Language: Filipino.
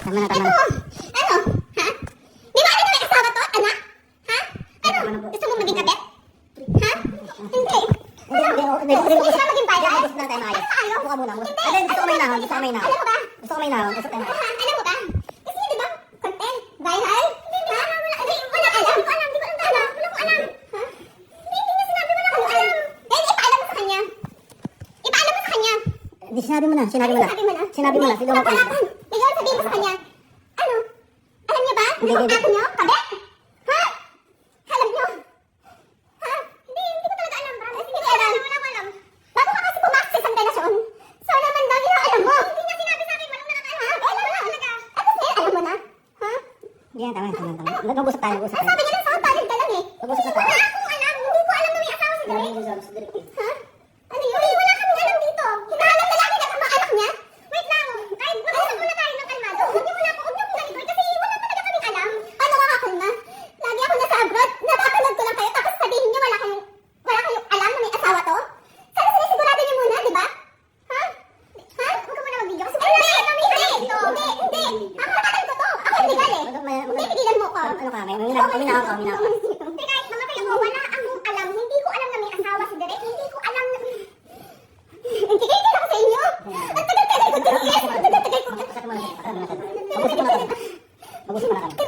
Tama na, tama Ano? na. Ano? Ha? Di ba alam na may asawa to, anak? Ha? Ano? Tama na po. Gusto mo maging kabit? Ha? Hindi. Hindi, Hindi ka maging bayan? Gusto na tayo maayos. Ayaw? Buka muna. Hindi. Hindi, gusto ko may nahon. Gusto ko may nahon. Alam mo ba? Gusto ko may nahon. Gusto ko may nahon. Ha? Alam mo ba? Kasi di ba? Content? Viral? Hindi, ha? Wala alam. Hindi ko alam. Hindi ko alam. Wala ko alam. Ha? Hindi niya sinabi mo na kung alam. Dahil ipaalam mo sa kanya. Ipaalam mo sa kanya. Hindi, sinabi mo na. Sinabi mo na. Sabi mo na. Sinabi mo na. Sigaw mo pa. Ikaw sabihin mo sa kanya. Ano? Alam niya ba? Hindi, Yung hindi. ako niyo? Kabit? Ha? Alam niyo? Ha? Hindi ko talaga alam. Hindi ko alam. Wala ko alam. Bago ka kasi pumasok sa isang relasyon. So naman daw, yun ang alam mo. Hindi niya sinabi sa akin. Walang nakakaalam. Ha? Wala talaga. At kasi, alam mo na? Ha? Yan, tama, tama, tama. Mag-usap tayo, mag-usap tayo. Sabi niya lang sa kapalid ka lang eh. Mag-usap na Wala tayo. akong alam. Hindi ko alam na may asawa si Derek. Ha? Ano yun? Wala kaming alam dito. Hinahanap na lagi na mga anak niya. Wait lang. Kahit mag-usap muna tayo ng kalmado. Huwag niyo muna ako. Huwag niyo muna ito. Kasi wala talaga kaming alam. Paano kakakalma? Lagi ako nasa abroad. Napapanood ko lang kayo. Tapos sabihin niyo wala kayong alam na may asawa to. Sana sinisigurado niyo muna, di ba? Ha? Ha? Huwag ka muna mag-video. Kasi hindi. Hindi. Ang matagal ko to. Ako yung legal eh. Hindi, pigilan mo ko. Ano ka? May minahon ka, minahon ka. Hindi, kahit mga kayo, wala akong alam. Hindi ko alam na may asawa si Derek. Hindi ko alam na... Ang tigil ako sa inyo. Ang tagal-tagal ko. Mag-usap muna tayo. Mag-usap muna tayo. Mag-usap muna tayo.